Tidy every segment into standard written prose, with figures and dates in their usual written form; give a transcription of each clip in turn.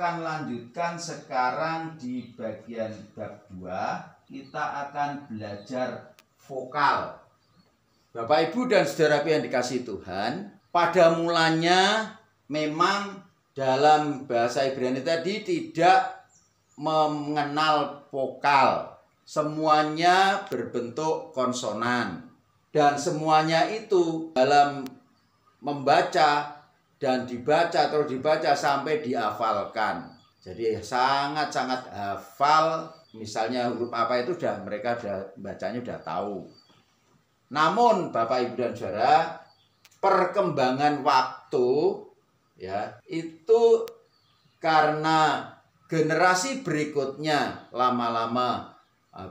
akan lanjutkan sekarang di bagian bab 2. Kita akan belajar vokal. Bapak, Ibu, dan saudaraku yang dikasihi Tuhan, pada mulanya memang dalam bahasa Ibrani tadi tidak mengenal vokal. Semuanya berbentuk konsonan. Dan semuanya itu dalam membaca dan dibaca terus dibaca sampai dihafalkan. Jadi sangat-sangat hafal. Misalnya huruf apa itu mereka bacanya udah tahu. Namun Bapak, Ibu, dan Saudara, perkembangan waktu ya itu karena generasi berikutnya lama-lama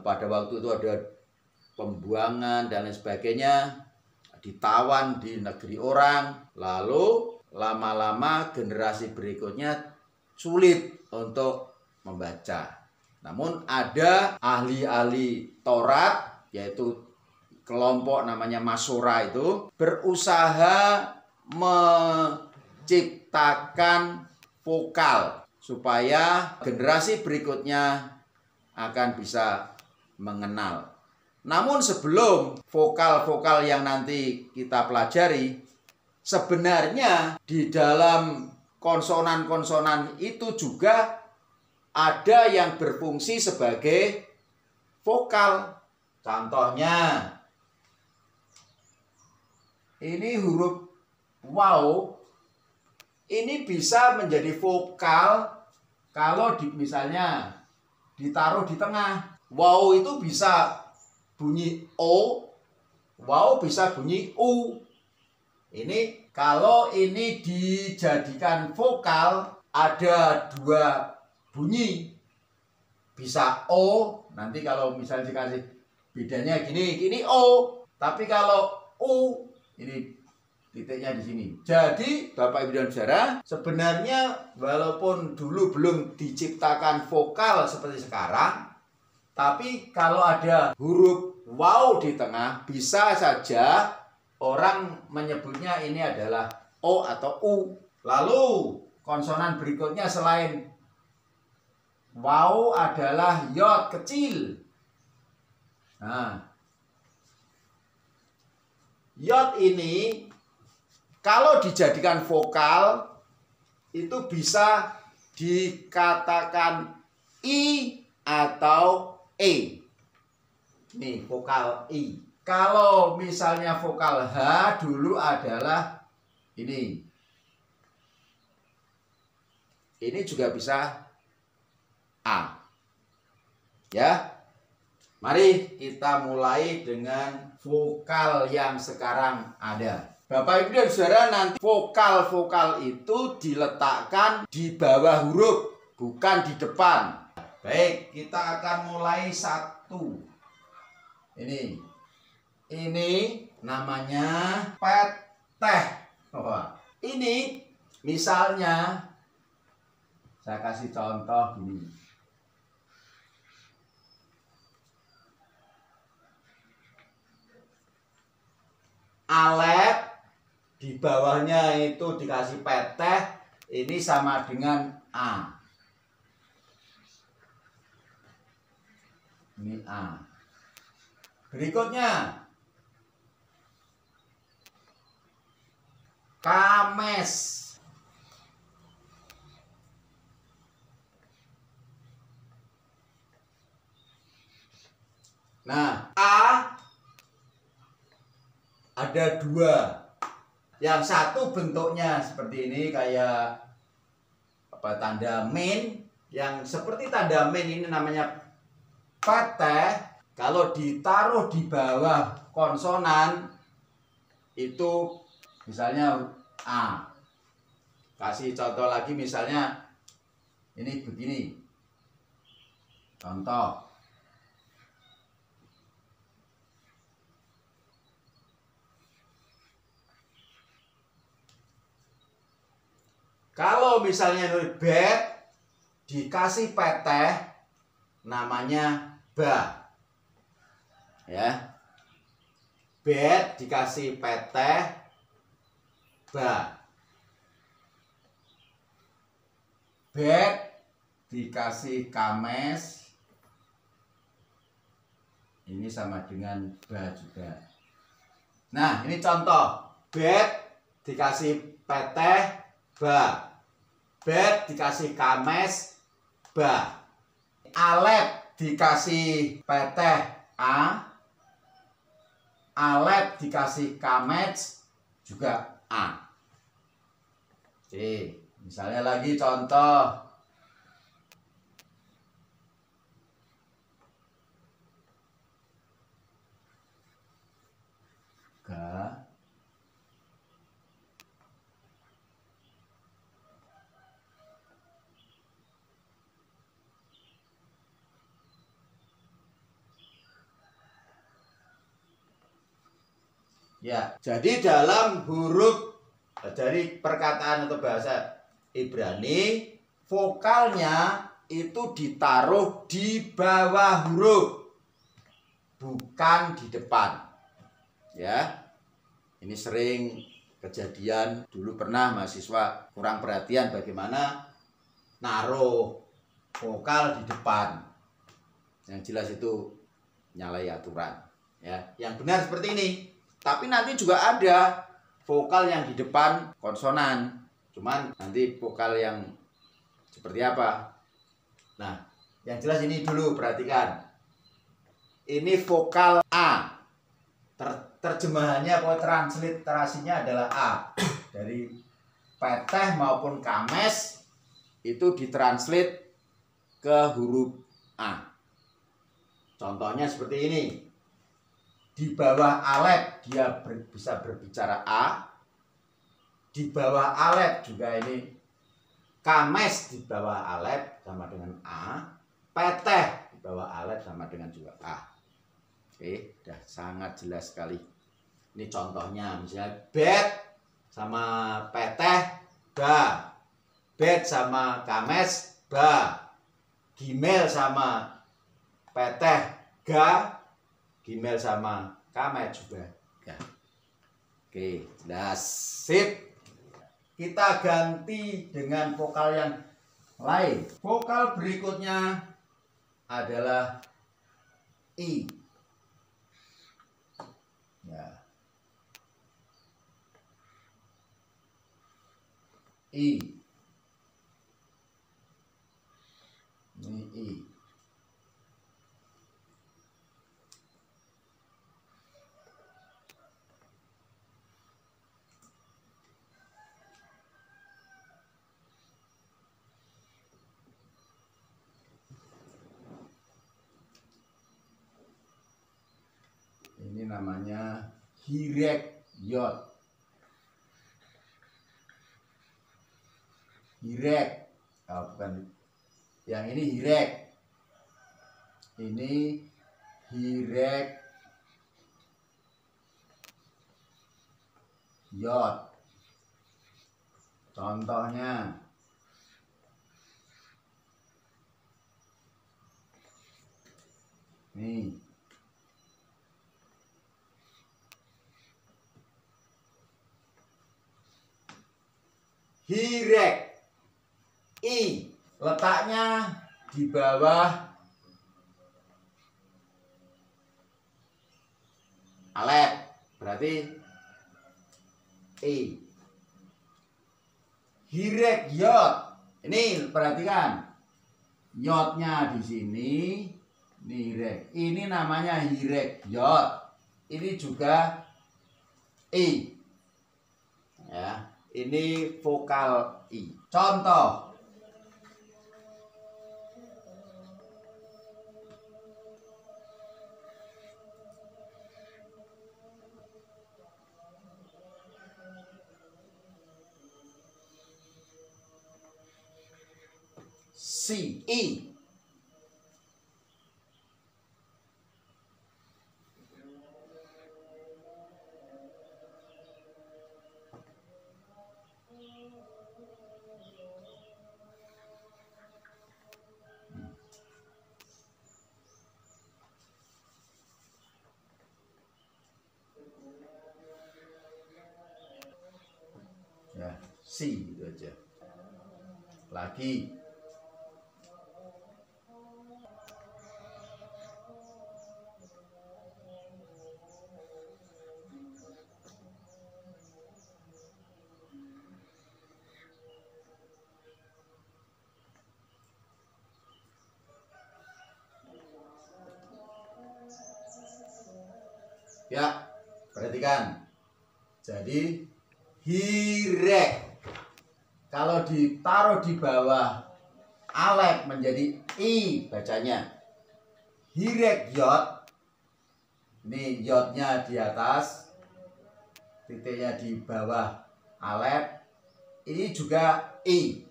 pada waktu itu ada pembuangan dan lain sebagainya, ditawan di negeri orang, lalu lama-lama generasi berikutnya sulit untuk membaca. Namun ada ahli-ahli Taurat, yaitu kelompok namanya Masora, itu berusaha menciptakan vokal supaya generasi berikutnya akan bisa mengenal. Namun sebelum vokal-vokal yang nanti kita pelajari, sebenarnya di dalam konsonan-konsonan itu juga ada yang berfungsi sebagai vokal. Contohnya, ini huruf waw, ini bisa menjadi vokal kalau misalnya ditaruh di tengah. Waw itu bisa bunyi O, waw bisa bunyi U. Ini kalau ini dijadikan vokal ada dua bunyi, bisa O, nanti kalau misalnya dikasih bedanya gini O, tapi kalau U ini titiknya di sini. Jadi Bapak, Ibu, dan Saudara, sebenarnya walaupun dulu belum diciptakan vokal seperti sekarang, tapi kalau ada huruf waw di tengah bisa saja orang menyebutnya ini adalah O atau U. Lalu konsonan berikutnya selain waw adalah yod kecil. Nah, yod ini kalau dijadikan vokal itu bisa dikatakan I atau E. Nih, vokal I. Kalau misalnya vokal H dulu adalah ini. Ini juga bisa A. Ya. Mari kita mulai dengan vokal yang sekarang ada. Bapak, Ibu, dan Saudara, nanti vokal-vokal itu diletakkan di bawah huruf, bukan di depan. Baik, kita akan mulai satu. Ini namanya peteh. Ini misalnya saya kasih contoh gini. Alef di bawahnya itu dikasih peteh, ini sama dengan A. Ini A. Berikutnya kames. Nah, A ada dua. Yang satu bentuknya seperti ini, kayak tanda min. Yang seperti tanda min ini namanya peteh. Kalau ditaruh di bawah konsonan itu misalnya A. Kasih contoh lagi, misalnya ini begini. Contoh. Kalau misalnya bet dikasih peteh namanya ba. Ya. Bet dikasih peteh ba. Bet dikasih kames, ini sama dengan ba juga. Nah, ini contoh. Bet dikasih peteh, ba. Bet dikasih kames, ba. Alet dikasih peteh, a. Alet dikasih kames juga a. Oke, misalnya lagi contoh. Ga. Ya, jadi dalam huruf dari perkataan atau bahasa Ibrani, vokalnya itu ditaruh di bawah huruf, bukan di depan. Ya, ini sering kejadian. Dulu pernah mahasiswa kurang perhatian bagaimana naruh vokal di depan. Yang jelas itu nyalahi aturan. Ya, yang benar seperti ini. Tapi nanti juga ada vokal yang di depan konsonan. Cuman nanti vokal yang seperti apa? Nah, yang jelas ini dulu perhatikan. Ini vokal A. Terjemahannya atau transliterasinya adalah A. Dari peteh maupun kames itu ditranslate ke huruf A. Contohnya seperti ini. Di bawah alet dia bisa berbicara A. Di bawah alet juga ini. Kames di bawah alet sama dengan A. Peteh di bawah alet sama dengan juga A. Oke, udah sangat jelas sekali. Ini contohnya, misalnya bet sama peteh, ba. Bet sama kames, ba. Gimel sama peteh, ga. Gimel sama kamet juga ya. Oke, jelas. Sip. Kita ganti dengan vokal yang lain. Vokal berikutnya adalah I. Ya. I. Ini I. Ini namanya hirek yot. Hirek. Oh, bukan. Yang ini hirek. Ini hirek yot. Contohnya nih. Hirek I letaknya di bawah alet, berarti I. Hirek yot, ini perhatikan, yotnya di sini, hirek. Ini namanya hirek yot. Ini juga I. Ya. Ini vokal I. Contoh. Si, I. Ya, si gitu aja. Lagi Ya, perhatikan. Jadi hirek. Kalau ditaruh di bawah alef menjadi i bacanya. Hirek yot. Ini yotnya di atas, titiknya di bawah alef. Ini juga i.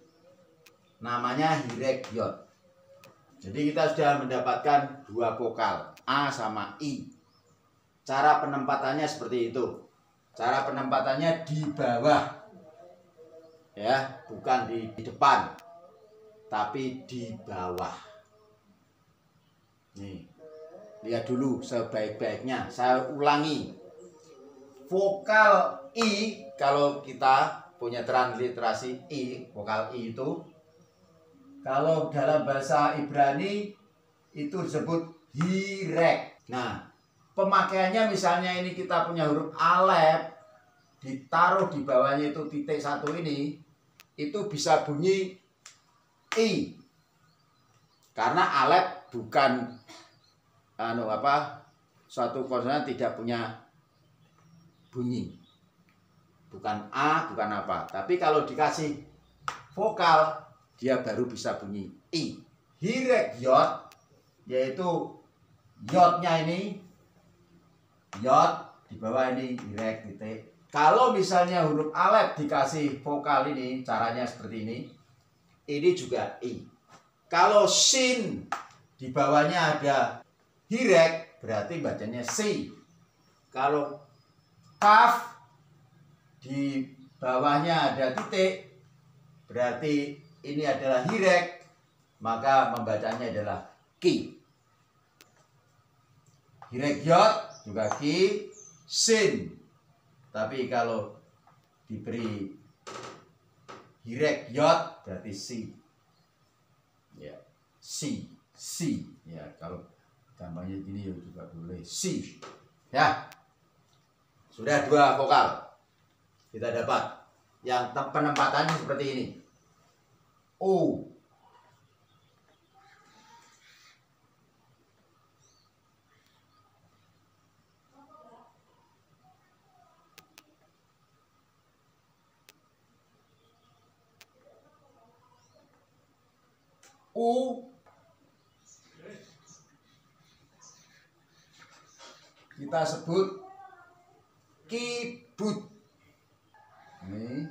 Namanya hirek yot. Jadi kita sudah mendapatkan dua vokal, a sama i. Cara penempatannya seperti itu. Cara penempatannya di bawah. Ya, bukan di depan, tapi di bawah. Nih. Lihat dulu sebaik-baiknya. Saya ulangi. Vokal i, kalau kita punya transliterasi i, vokal i itu kalau dalam bahasa Ibrani itu disebut hirek. Nah, pemakaiannya misalnya ini kita punya huruf alef, ditaruh di bawahnya itu titik satu ini, itu bisa bunyi i. Karena alef bukan suatu konsonan tidak punya bunyi, bukan a, bukan apa. Tapi kalau dikasih vokal, dia baru bisa bunyi i. Hirek yot, yaitu yotnya ini, yot di bawah ini hirek titik. Kalau misalnya huruf alef dikasih vokal ini, caranya seperti ini juga i. Kalau sin di bawahnya ada hirek, berarti bacanya si. Kalau kaf di bawahnya ada titik, berarti ini adalah hirek, maka membacanya adalah ki. Hirek yot juga ki, sin. Tapi kalau diberi hirek yot berarti si. Ya, si. Ya, kalau gambarnya gini juga boleh si. Ya, sudah dua vokal kita dapat. Yang penempatannya seperti ini. U. U. Kita sebut kibut. Ini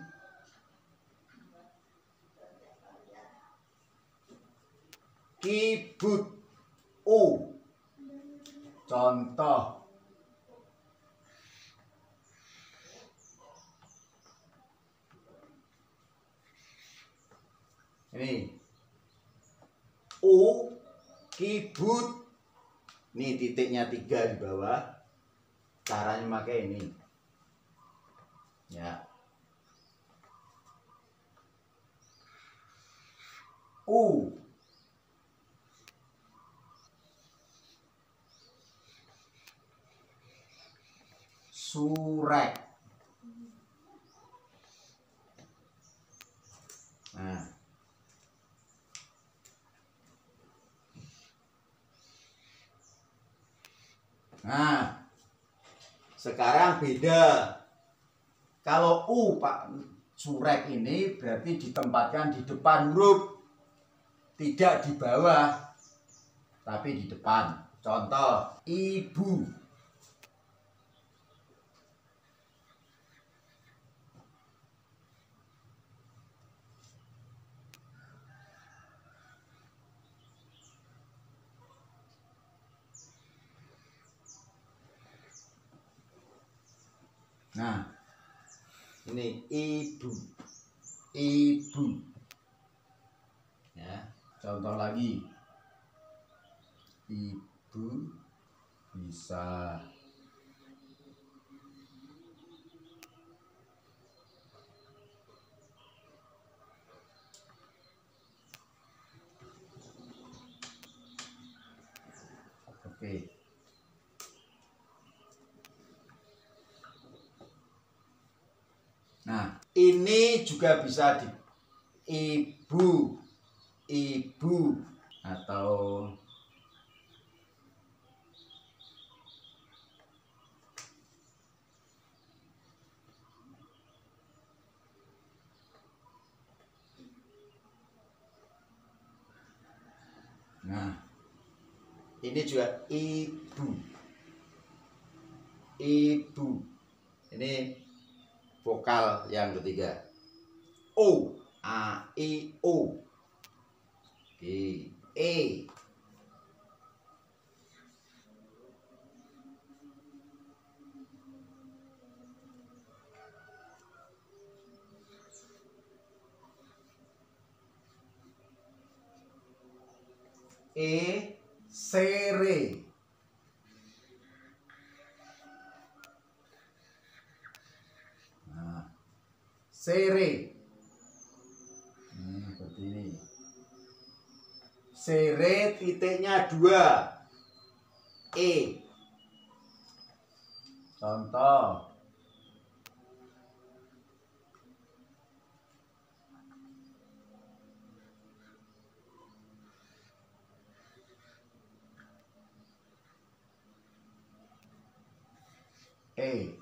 kibut u. Contoh. Ini u kibut. Ini titiknya 3 di bawah. Caranya pakai ini. Ya. U. Surek. Nah, sekarang beda. Kalau u Pak surek ini berarti ditempatkan di depan huruf, tidak di bawah, tapi di depan. Contoh, ibu. Nah, ini ibu. Ya, contoh lagi. Ibu bisa oke. Nah, ini juga bisa di ibu atau Ini juga ibu. Ibu. Ini vokal yang ketiga. O, A, I, O. Oke, E. E, sere. Nah, sere. Seperti ini. Sere titiknya 2. E. Contoh. E.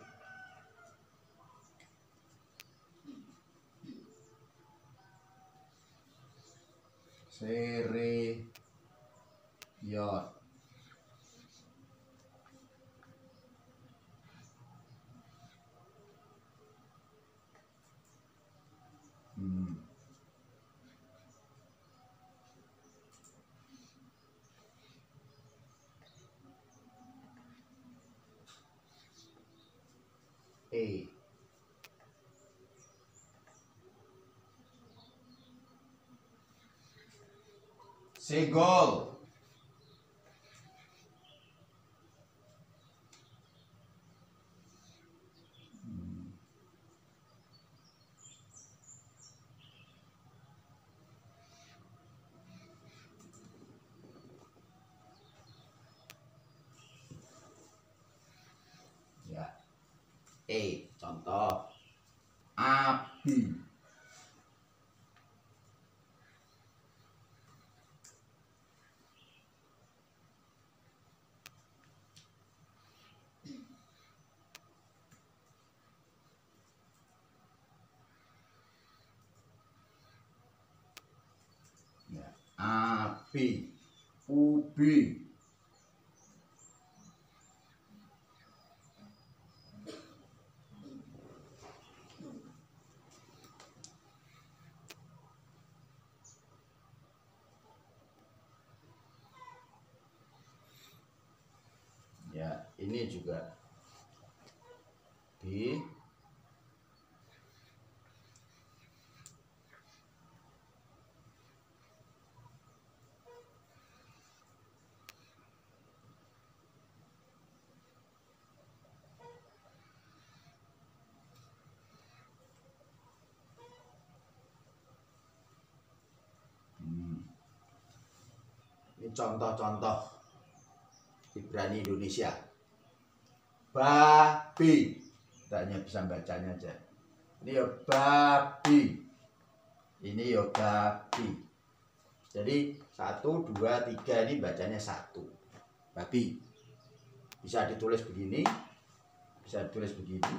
Sere yot. E. Segol. Ya. E. Contoh. Abi. Ya. Abi. Ubi. Ya, ini juga B. Ini contoh-contoh Ibrani Indonesia. Babi. Kita hanya bisa bacanya aja. Ini ya babi. Ini ya babi. Jadi 1, 2, 3 ini bacanya 1. Babi. Bisa ditulis begini. Bisa ditulis begini.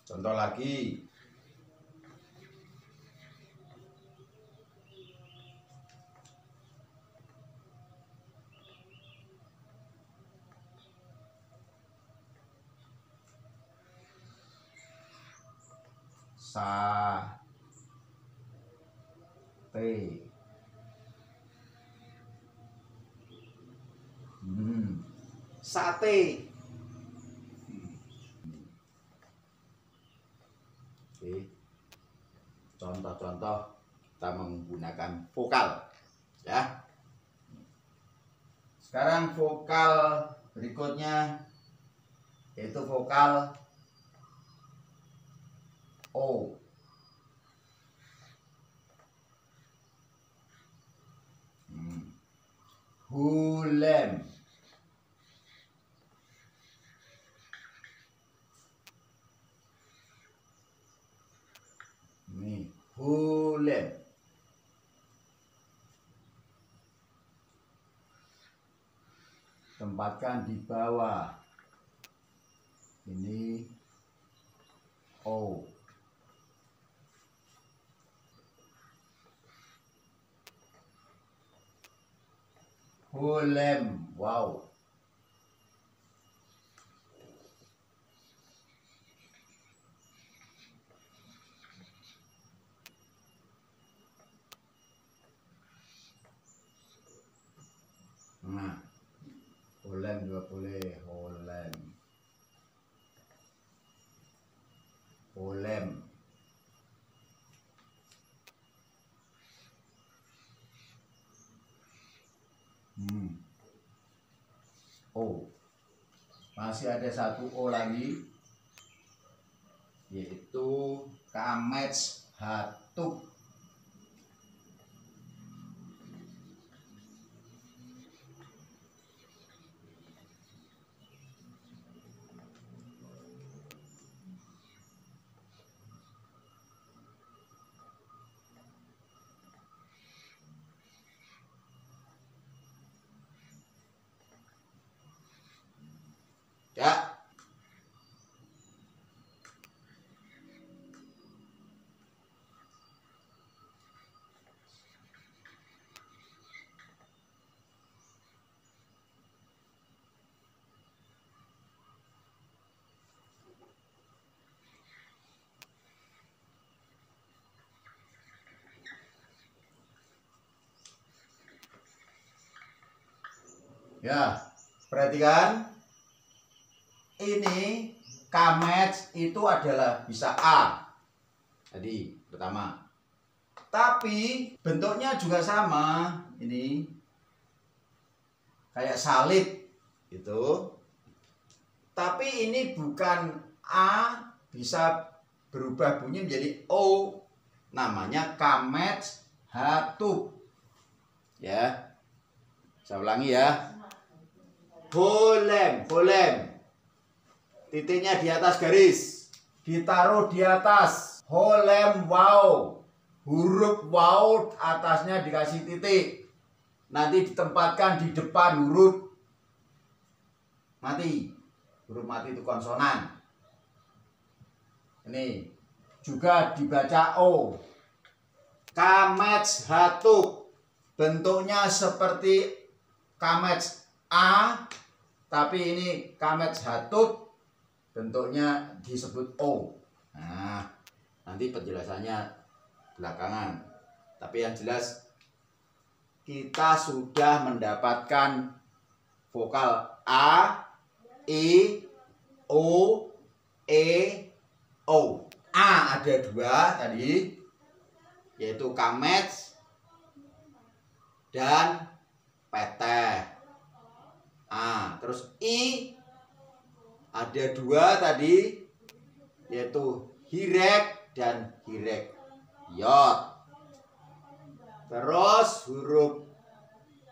Contoh lagi. Sate. Sate. Oke. Contoh-contoh kita menggunakan vokal, ya. Sekarang vokal berikutnya yaitu vokal O. Hulem. Ini hulem. Tempatkan di bawah. Ini O. Holem. Wow. Nah, Holem juga boleh. Holem. Holem. O. Masih ada satu O lagi, yaitu Kamets Hatub. Ya. Ya, perhatikan. Ini Kamets itu adalah bisa A. Tadi pertama. Tapi bentuknya juga sama. Ini kayak salib gitu. Tapi ini bukan A, bisa berubah bunyi menjadi O. Namanya Kamets Hatub. Ya. Saya ulangi ya. Holem, holem. Titiknya di atas garis, ditaruh di atas. Holem wow. Huruf wow atasnya dikasih titik. Nanti ditempatkan di depan huruf mati. Huruf mati itu konsonan. Ini juga dibaca O. Kamets Hatub. Bentuknya seperti Kamets A, tapi ini Kamets Hatub bentuknya disebut O. Nah, nanti penjelasannya belakangan. Tapi yang jelas kita sudah mendapatkan vokal A, I, O, E, O. A ada dua tadi, yaitu Kamets dan Peteh. Terus I ada dua tadi, yaitu Hirek dan Hirek Yot. Terus huruf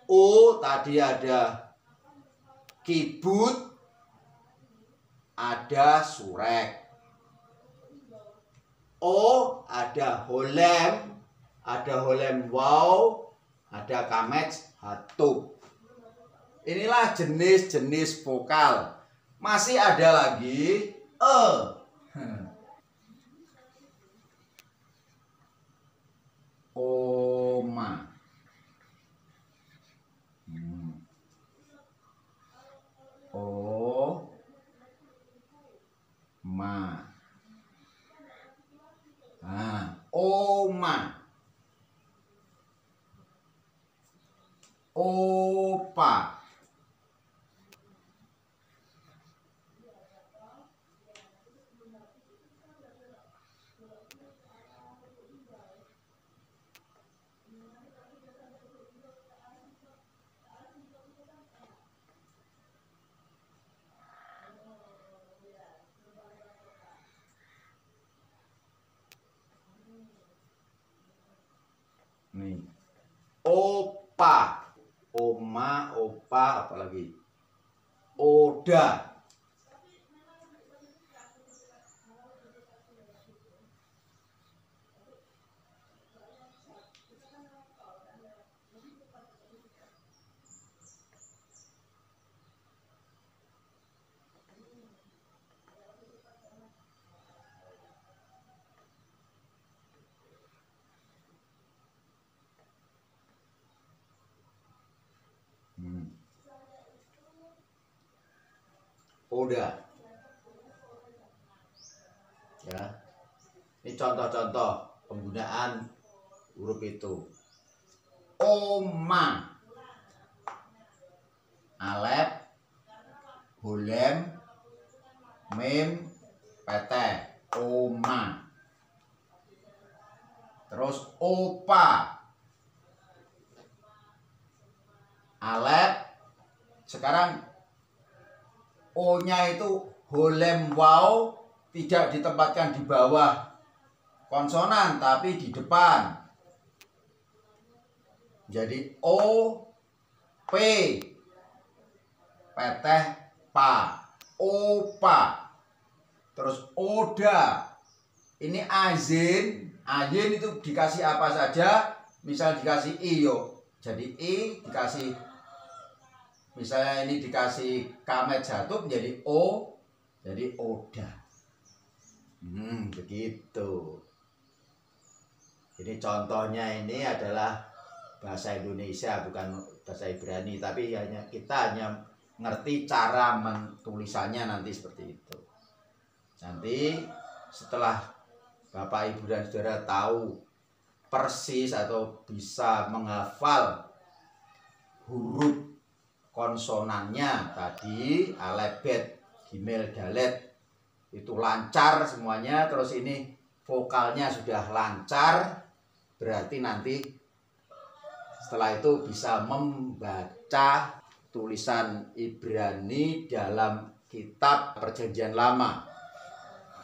O tadi ada Kibut, ada Surek. O ada Holem wow, ada Kamets Hatub. Inilah jenis-jenis vokal. Masih ada lagi E. Oma. O. Ma. Oma. Opa. Nih. Opa. Oma, opa, apalagi Oda. Oda. Ya. Ini contoh-contoh penggunaan huruf itu. Oma, alef, holem, mim, peteh, oma. Terus opa, alef. Sekarang o-nya itu holem waw, tidak ditempatkan di bawah konsonan tapi di depan. Jadi o, p, peteh, pa, opa. Terus oda. Ini azin. Azin itu dikasih apa saja. Misal dikasih i yo. Jadi i dikasih, misalnya ini dikasih kamet jatuh menjadi o, jadi oda. Begitu. Ini contohnya ini adalah bahasa Indonesia, bukan bahasa Ibrani, tapi kita hanya ngerti cara menulisannya nanti seperti itu. Nanti setelah Bapak Ibu dan Saudara tahu persis atau bisa menghafal huruf konsonannya tadi, alef, bet, gimel, dalet, itu lancar semuanya, terus ini vokalnya sudah lancar, berarti nanti setelah itu bisa membaca tulisan Ibrani dalam kitab Perjanjian Lama,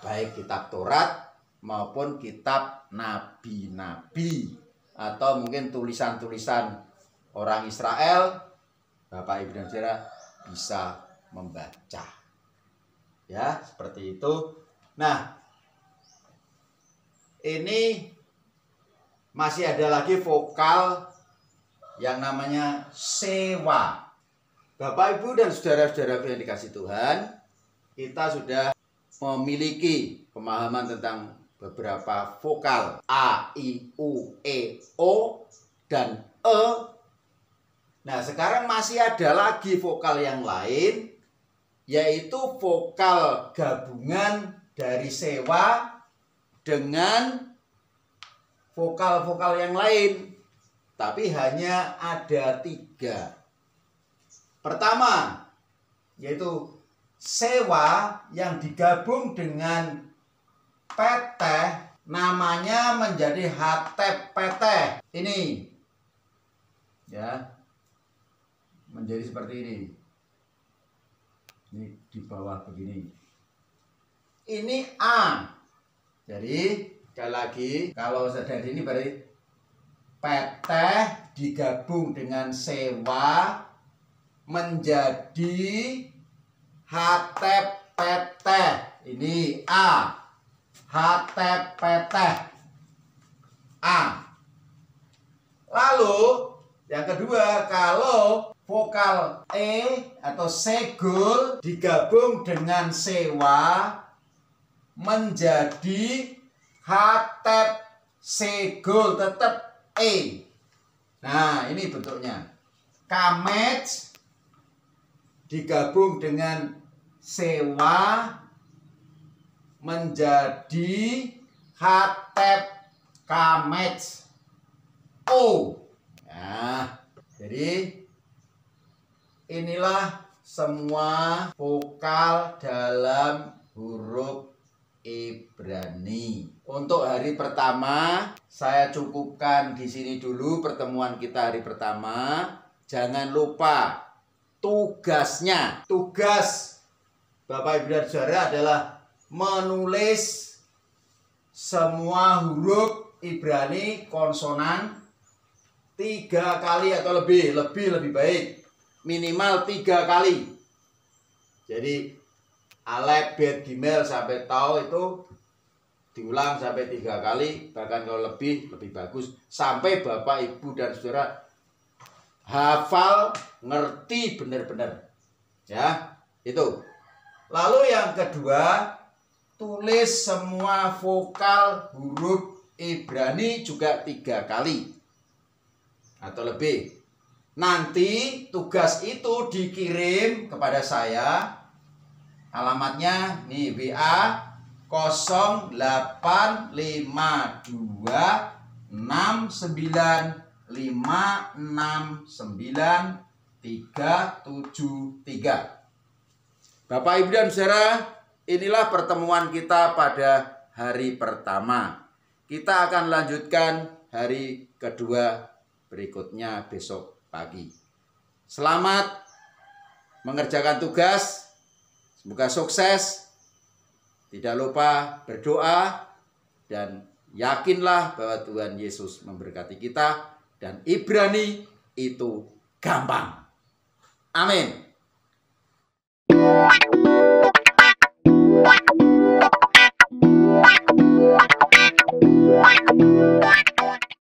baik kitab Taurat maupun kitab nabi-nabi, atau mungkin tulisan-tulisan orang Israel. Bapak Ibu dan Saudara bisa membaca. Ya, seperti itu. Nah, ini masih ada lagi vokal yang namanya sewa. Bapak Ibu dan saudara-saudara yang dikasih Tuhan, kita sudah memiliki pemahaman tentang beberapa vokal a, i, u, e, o, dan e. Nah, sekarang masih ada lagi vokal yang lain, yaitu vokal gabungan dari sewa dengan vokal-vokal yang lain, tapi hanya ada 3. Pertama, yaitu sewa yang digabung dengan peteh, namanya menjadi hatep peteh. Ini ya, menjadi seperti ini. Ini di bawah begini. Ini a. Jadi sekali lagi, kalau sedang ini berarti peteh digabung dengan sewa menjadi hatep peteh. Ini a. Hatep peteh. A. Lalu yang kedua, kalau vokal e atau segul digabung dengan sewa menjadi hatep segul, tetap e. Nah, ini bentuknya. Kamet digabung dengan sewa menjadi hatep kamet o. Nah, jadi inilah semua vokal dalam huruf Ibrani. Untuk hari pertama saya cukupkan di sini dulu pertemuan kita hari pertama. Jangan lupa tugasnya. Tugas Bapak Ibu dan Saudara adalah menulis semua huruf Ibrani konsonan 3 kali atau lebih baik, minimal 3 kali. Jadi alef, bet, gimel sampai tau itu diulang sampai 3 kali, bahkan kalau lebih bagus, sampai Bapak Ibu dan Saudara hafal, ngerti benar-benar. Ya, itu. Lalu yang kedua, tulis semua vokal huruf Ibrani juga 3 kali atau lebih. Nanti tugas itu dikirim kepada saya Alamatnya nih WA 0852569373. Bapak Ibu dan Saudara, inilah pertemuan kita pada hari pertama. Kita akan lanjutkan hari kedua berikutnya besok pagi. Selamat mengerjakan tugas. Semoga sukses. Tidak lupa berdoa dan yakinlah bahwa Tuhan Yesus memberkati kita dan Ibrani itu gampang. Amin.